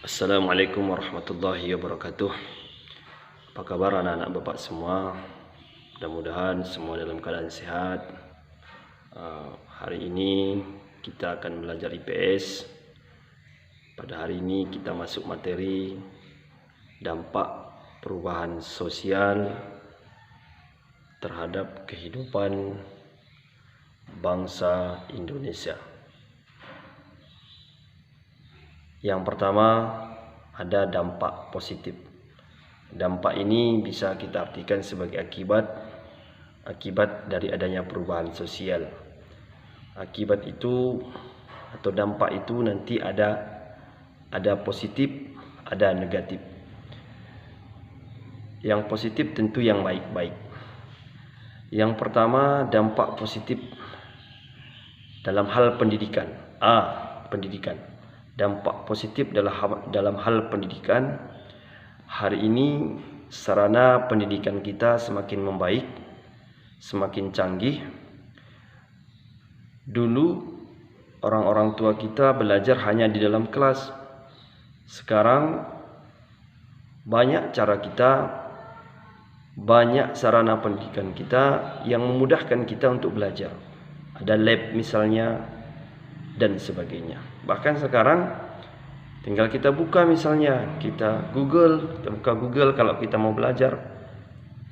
Assalamualaikum warahmatullahi wabarakatuh. Apa kabar anak-anak bapak semua? Mudah-mudahan semua dalam keadaan sehat. Hari ini kita akan belajar IPS. Pada hari ini kita masuk materi dampak perubahan sosial terhadap kehidupan bangsa Indonesia. Yang pertama, ada dampak positif. Dampak ini bisa kita artikan sebagai akibat dari adanya perubahan sosial. Akibat itu atau dampak itu nanti ada positif, ada negatif. Yang positif tentu yang baik-baik. Yang pertama, dampak positif dalam hal pendidikan. Pendidikan. Dampak positif dalam hal pendidikan. Hari ini sarana pendidikan kita semakin membaik, semakin canggih. Dulu orang-orang tua kita belajar hanya di dalam kelas. Sekarang banyak cara kita, banyak sarana pendidikan kita yang memudahkan kita untuk belajar. Ada lab misalnya dan sebagainya. Bahkan sekarang tinggal kita buka misalnya, kita buka Google kalau kita mau belajar.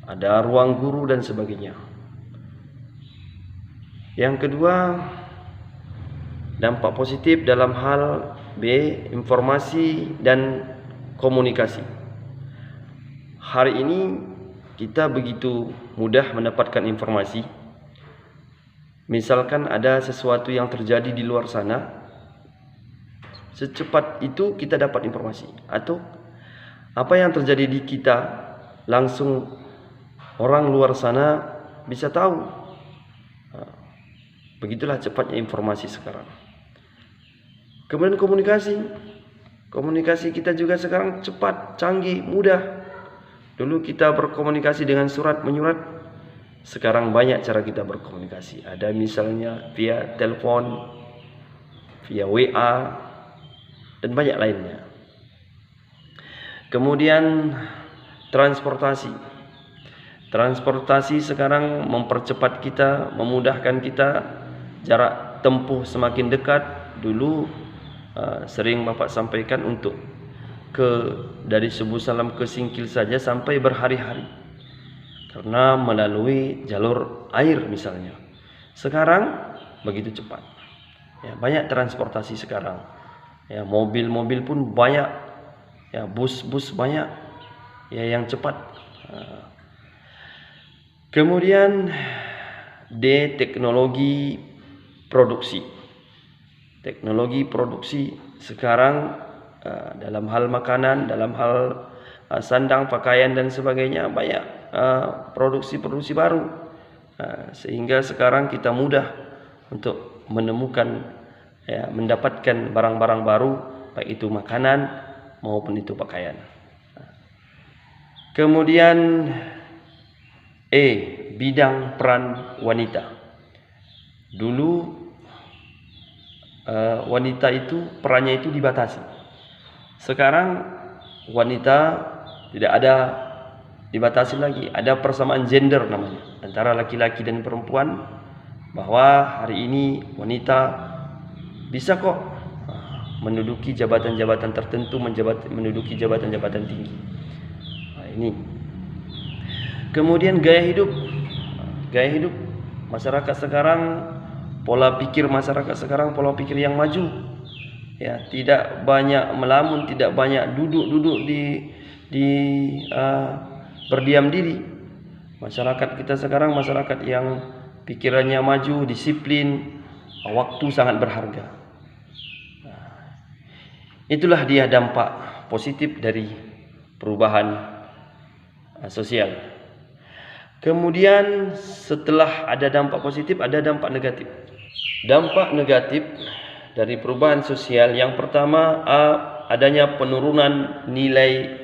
Ada ruang guru dan sebagainya. Yang kedua, dampak positif dalam hal informasi dan komunikasi. Hari ini kita begitu mudah mendapatkan informasi. Misalkan ada sesuatu yang terjadi di luar sana, secepat itu kita dapat informasi. Atau apa yang terjadi di kita, langsung orang luar sana bisa tahu. Begitulah cepatnya informasi sekarang. Kemudian komunikasi kita juga sekarang cepat, canggih, mudah. Dulu kita berkomunikasi dengan surat menyurat. Sekarang banyak cara kita berkomunikasi. Ada misalnya via telepon, via WA, dan banyak lainnya. Kemudian transportasi. Transportasi sekarang mempercepat kita, memudahkan kita. Jarak tempuh semakin dekat. Dulu sering Bapak sampaikan untuk dari Subuh Salam ke Singkil saja sampai berhari-hari. Karena melalui jalur air misalnya. Sekarang begitu cepat. Ya, banyak transportasi sekarang. Ya, mobil-mobil pun banyak. Ya, bus-bus banyak. Ya, yang cepat. Kemudian teknologi produksi. Teknologi produksi sekarang dalam hal makanan, dalam hal sandang, pakaian dan sebagainya banyak produksi baru, sehingga sekarang kita mudah untuk menemukan, mendapatkan barang-barang baru, baik itu makanan maupun itu pakaian. Kemudian bidang peran wanita. Dulu wanita itu perannya itu dibatasi. Sekarang wanita tidak ada dibatasi lagi, ada persamaan gender namanya antara laki-laki dan perempuan, bahwa hari ini wanita bisa kok menduduki jabatan-jabatan tertentu, menduduki jabatan-jabatan tinggi. Ini. Kemudian gaya hidup masyarakat sekarang, pola pikir masyarakat sekarang pola pikir yang maju. Ya, tidak banyak melamun, tidak banyak duduk berdiam diri. Masyarakat kita sekarang masyarakat yang pikirannya maju, disiplin, waktu sangat berharga. Itulah dia dampak positif dari perubahan sosial. Kemudian setelah ada dampak positif, ada dampak negatif. Dampak negatif dari perubahan sosial, yang pertama adanya penurunan nilai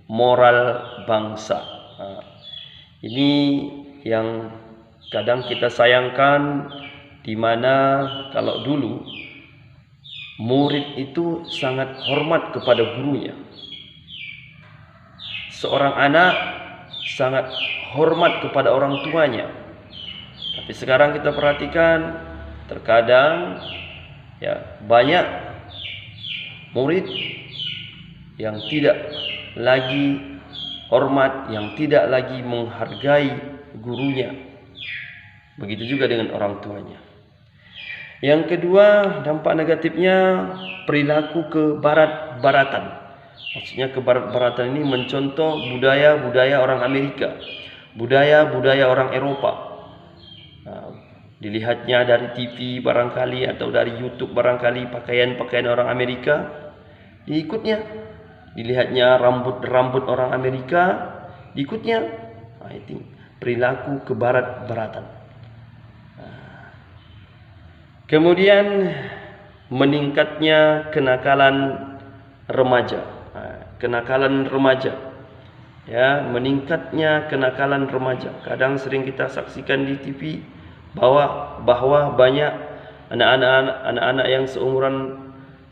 moral bangsa. Ini yang kadang kita sayangkan, di mana kalau dulu murid itu sangat hormat kepada gurunya. Seorang anak sangat hormat kepada orang tuanya. Tapi sekarang kita perhatikan, terkadang ya banyak murid yang tidak lagi hormat, yang tidak lagi menghargai gurunya. Begitu juga dengan orang tuanya. Yang kedua, dampak negatifnya perilaku kebarat-baratan. Maksudnya kebarat-baratan ini mencontoh budaya-budaya orang Amerika, budaya-budaya orang Eropa. Dilihatnya dari TV barangkali atau dari YouTube barangkali, pakaian-pakaian orang Amerika diikutnya. Dilihatnya rambut-rambut orang Amerika diikutnya. Itu perilaku kebarat-baratan. Kemudian meningkatnya kenakalan remaja. Kenakalan remaja. Ya, meningkatnya kenakalan remaja. Kadang sering kita saksikan di TV bahwa banyak anak-anak yang seumuran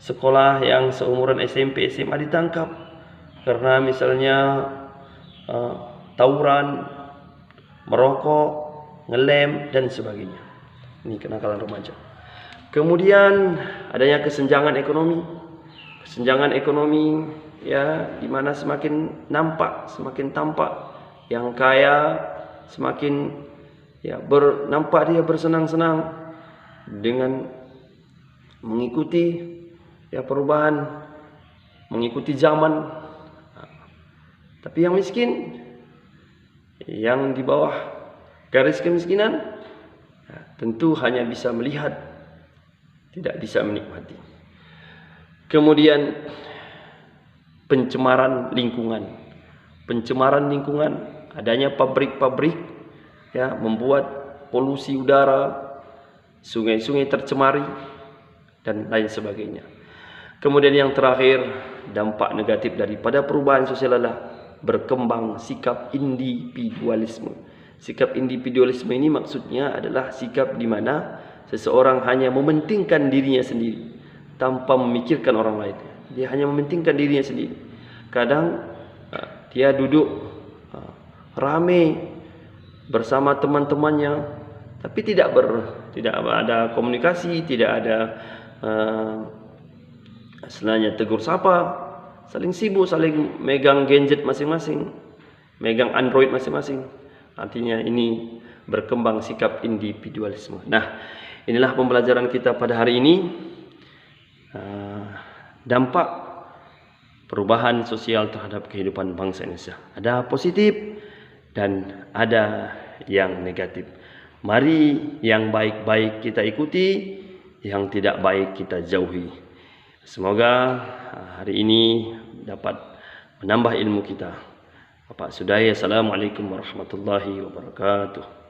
sekolah, yang seumuran SMP, SMA ditangkap karena misalnya tawuran, merokok, ngelem dan sebagainya. Ini kenakalan remaja. Kemudian adanya kesenjangan ekonomi. Kesenjangan ekonomi ya, di mana semakin tampak yang kaya semakin ya nampak dia bersenang-senang dengan mengikuti ya perubahan, mengikuti zaman. Tapi yang miskin, yang di bawah garis kemiskinan, tentu hanya bisa melihat, tidak bisa menikmati. Kemudian pencemaran lingkungan. Pencemaran lingkungan, adanya pabrik-pabrik ya membuat polusi udara, sungai-sungai tercemari dan lain sebagainya. Kemudian yang terakhir, dampak negatif daripada perubahan sosial adalah berkembang sikap individualisme. Sikap individualisme ini maksudnya adalah sikap di mana seseorang hanya mementingkan dirinya sendiri tanpa memikirkan orang lain. Dia hanya mementingkan dirinya sendiri. Kadang dia duduk rame bersama teman-temannya, tapi tidak ada komunikasi, tidak ada istilahnya tegur sapa, saling sibuk, saling megang gadget masing-masing, megang Android masing-masing. Artinya ini berkembang sikap individualisme. Nah, inilah pembelajaran kita pada hari ini. Dampak perubahan sosial terhadap kehidupan bangsa Indonesia. Ada positif dan ada yang negatif. Mari yang baik-baik kita ikuti, yang tidak baik kita jauhi. Semoga hari ini dapat menambah ilmu kita. Bapak Sudai, Assalamualaikum warahmatullahi wabarakatuh.